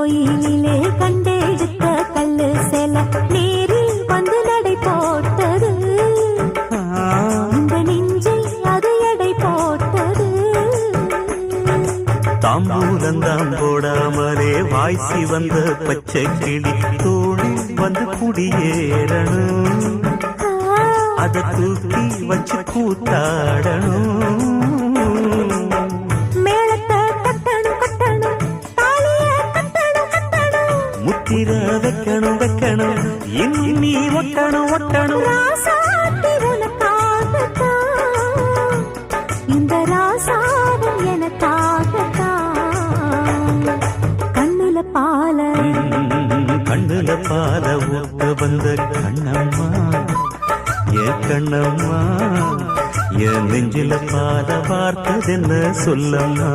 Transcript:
கோயிலிலே கண்டெடுத்த கல்லு செல நேரில் வந்து நடை போட்டது இந்த நெஞ்சில் அது எடை போட்டது தாம்பூலந்தான் போடாமலே வாய்ச்சி வந்த பச்சை கிளி தோழி வந்து குடியேறணும் அதை தூக்கி வச்சு கூத்தாடணும் முத்திர வைக்கணும் வைக்கணும் இன்னி ஒட்டணும் ஒட்டணும் இந்த ராசாவும் எனக்காகத்தான் கண்ணுல பால ஊத்த வந்த கண்ணம்மா என் கண்ணம்மா என் நெஞ்சில பால பார்த்ததென்ன சொல்லம்மா